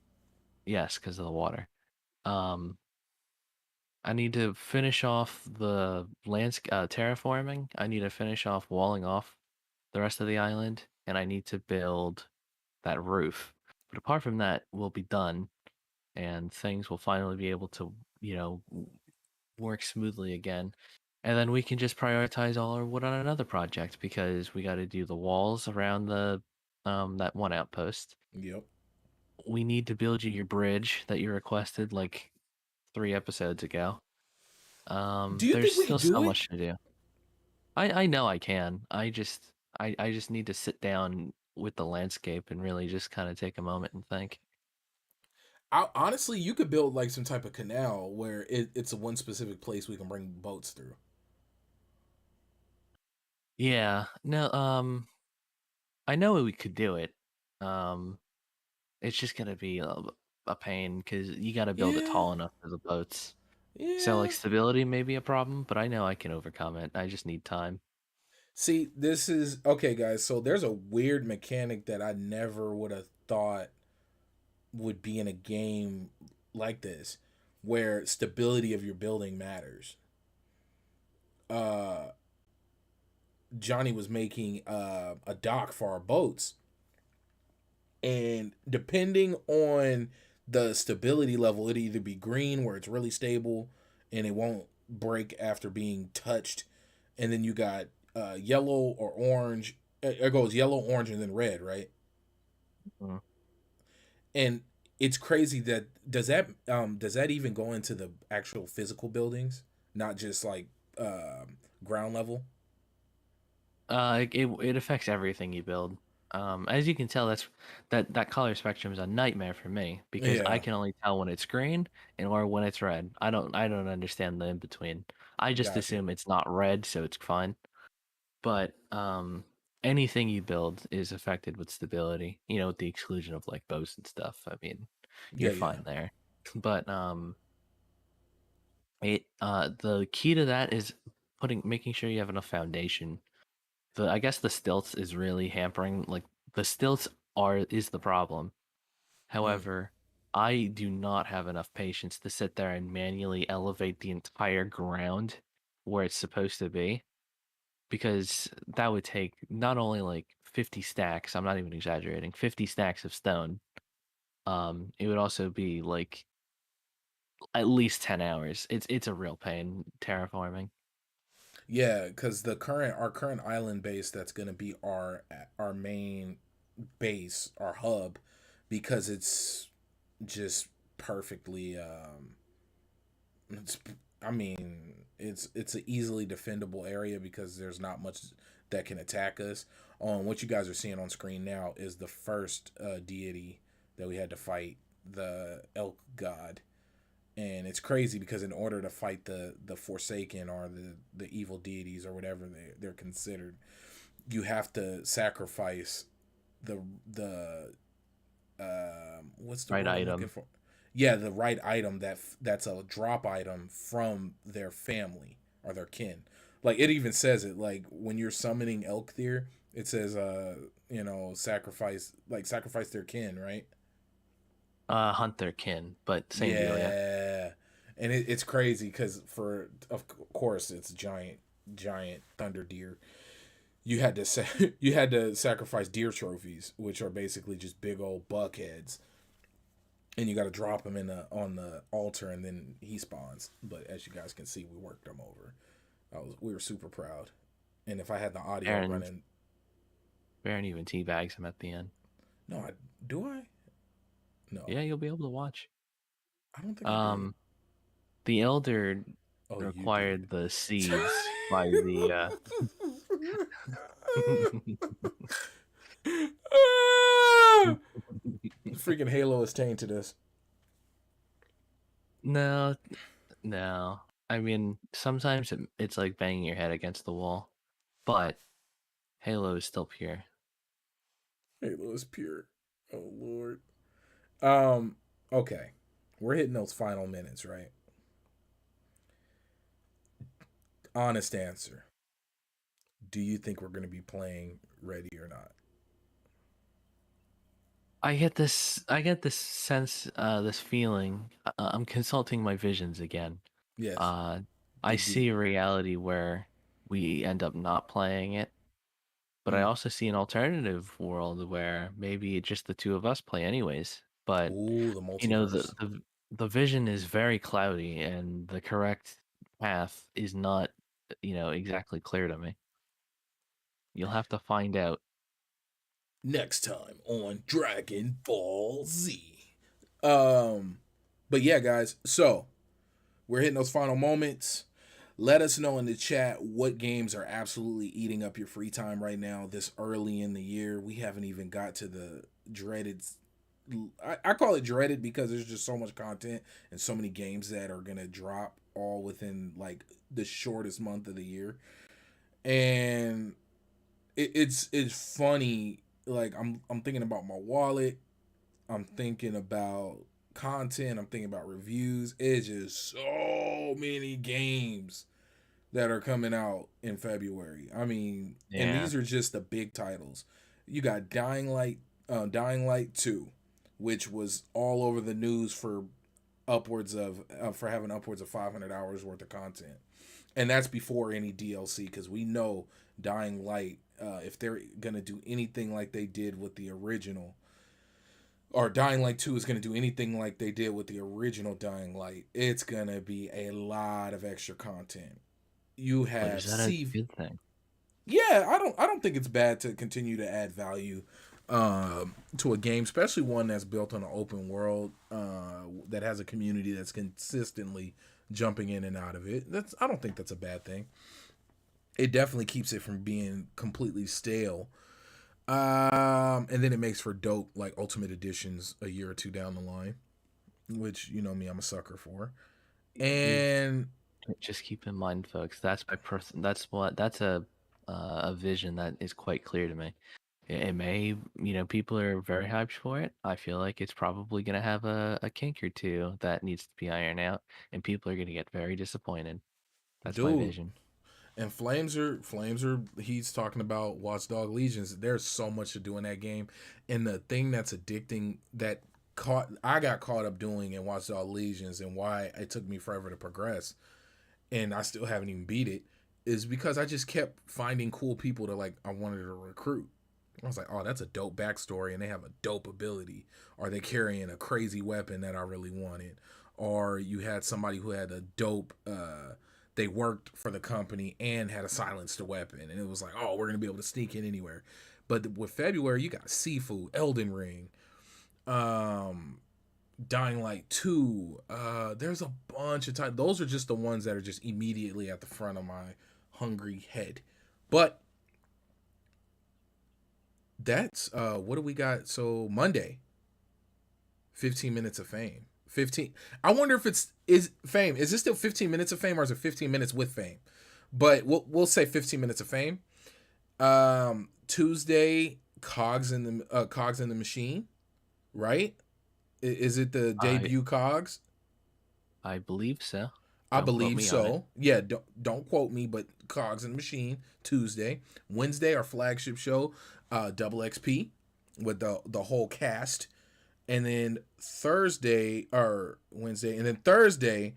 Yes, because of the water. Um, I need to finish off the terraforming. I need to finish off walling off the rest of the island, and I need to build that roof. But apart from that, we'll be done, and things will finally be able to, work smoothly again. And then we can just prioritize all our wood on another project because we got to do the walls around the that one outpost. Yep. We need to build you your bridge that you requested like 3 episodes ago. Do you There's think we still could so do it? much to do. I know I can. I just need to sit down with the landscape and really just kind of take a moment and think. Honestly, you could build like some type of canal where it's a one specific place we can bring boats through. Yeah, no, I know we could do it. Um, it's just gonna be a pain because you got to build it Yeah. tall enough for the boats. So like Yeah. stability may be a problem, but I know I can overcome it. I just need time. See, this is okay, guys. So there's a weird mechanic that I never would have thought would be in a game like this, where stability of your building matters. Uh, Johnny was making a dock for our boats, and depending on the stability level, it'd either be green where it's really stable and it won't break after being touched, and then you got yellow or orange. It goes yellow, orange, and then red, right? Mm. And it's crazy that does that even go into the actual physical buildings, not just like ground level? It affects everything you build. As you can tell, that color spectrum is a nightmare for me because I Yeah, can only tell when it's green and or when it's red. I don't understand the in between. I just got you. assume it's not red, so it's fine. But anything you build is affected with stability. With the exclusion of like bows and stuff. I mean, you're Yeah, yeah, fine there. But the key to that is making sure you have enough foundation. I guess the stilts is really hampering. Like the stilts is the problem. mm. However, I do not have enough patience to sit there and manually elevate the entire ground where it's supposed to be, because that would take not only like 50 stacks, I'm not even exaggerating, 50 stacks of stone. It would also be like at least 10 hours. It's a real pain terraforming. Yeah, because the current our current island base that's gonna be our main base, our hub, because it's just perfectly it's, I mean, it's an easily defendable area because there's not much that can attack us. On what you guys are seeing on screen now is the first deity that we had to fight, the elk god, and it's crazy because in order to fight the Forsaken or the evil deities or whatever they're considered, you have to sacrifice the what's the Right word I'm looking item. for? Yeah, the right item that's a drop item from their family or their kin. Like it even says it like when you're summoning elk there, it says sacrifice their kin, right? Hunt their kin, but same deal, yeah. Yeah. And it's crazy because for of course it's giant thunder deer. You had to sacrifice deer trophies, which are basically just big old buck heads, and you got to drop him in on the altar, and then he spawns. But as you guys can see, we worked him over. We were super proud. And if I had the audio Baron running, Baron even teabags him at the end. no, do I? No, Yeah, you'll be able to watch. I don't think I did. Um, the Elder Oh, you did. required the seeds by the Ah! Freaking Halo is tainted us. No, no. I mean, sometimes it's like banging your head against the wall, but Halo is still pure. Halo is pure. Oh Lord. Um. Okay, we're hitting those final minutes, right? Honest answer. Do you think we're going to be playing ready or not? I get this sense, this feeling. I'm consulting my visions again. Yes. Uh, I Dig see deep. a reality where we end up not playing it, but I Mm. also see an alternative world where maybe just the two of us play anyways. But Ooh, the you know, multiverse. the vision is very cloudy, and the correct path is not, exactly clear to me. You'll have to find out. Next time on Dragon Ball Z. Um, but yeah, guys. So we're hitting those final moments. Let us know in the chat what games are absolutely eating up your free time right now this early in the year. We haven't even got to the dreaded. I call it dreaded because there's just so much content and so many games that are gonna drop all within like the shortest month of the year. And it's funny. Like I'm thinking about my wallet. I'm thinking about content. I'm thinking about reviews. It's just so many games that are coming out in February. I mean, and Yeah, these are just the big titles. You got Dying Light 2, which was all over the news for having upwards of 500 hours worth of content. And that's before any DLC because we know Dying Light, if they're going to do anything like they did with the original, or Dying Light 2 is going to do anything like they did with the original Dying Light, it's going to be a lot of extra content. You but is have that a C. good thing? Yeah, I don't think it's bad to continue to add value. to a game, especially one that's built on an open world that has a community that's consistently jumping in and out of it. That's I don't think that's a bad thing. It definitely keeps it from being completely stale. And then it makes for dope like ultimate editions a year or two down the line, which you know me, I'm a sucker for. You And just keep in mind, folks. That's my person. That's a vision that is quite clear to me. It may, people are very hyped for it. I feel like it's probably gonna have a kink or two that needs to be ironed out, and people are gonna get very disappointed. That's my dude, vision. and Flames are he's talking about Watchdog Legions. There's so much to do in that game. And the thing that's addicting that caught I got caught up doing in Watchdog Legions and why it took me forever to progress and I still haven't even beat it is because I just kept finding cool people to like I wanted to recruit. I was like, oh, that's a dope backstory, and they have a dope ability. Or they carrying a crazy weapon that I really wanted. Or you had somebody who had a dope. They worked for the company and had a silenced weapon, and it was like, oh, we're gonna be able to sneak in anywhere. But with February, you got Sifu, Elden Ring, um, Dying Light 2. There's a bunch of time. Those are just the ones that are just immediately at the front of my hungry head. But that's what do we got? So Monday, 15 minutes of fame. 15. I wonder if it's is fame. Is this still 15 minutes of fame or is it 15 minutes with fame? But we'll say 15 minutes of fame. Tuesday, Cogs in the Machine, right? Is it the I debut Cogs? I believe so. I Don't quote believe me on it. so. Yeah, don't quote me, but Cogs in the Machine Tuesday, Wednesday our flagship show, Double XP with the whole cast, and then Thursday or Wednesday, and then Thursday,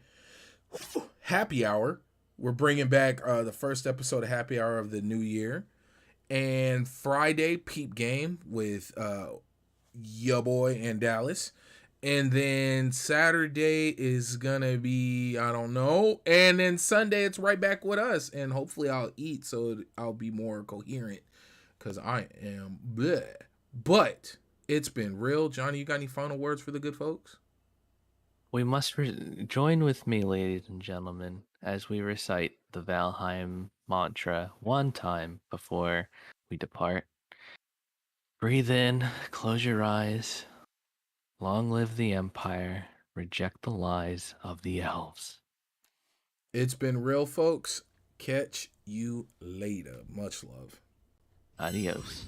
Happy Hour. We're bringing back the first episode of Happy Hour of the new year, and Friday Peep Game with ya boy and Dallas. And then Saturday is gonna be I don't know, and then Sunday it's right back with us, and hopefully I'll eat so I'll be more coherent because I am bleh. But it's been real, Johnny. You got any final words for the good folks? We must join with me, ladies and gentlemen, as we recite the Valheim Mantra one time before we depart. Breathe in, close your eyes. Long live the Empire. Reject the lies of the elves. It's been real, folks. Catch you later. Much love. Adios.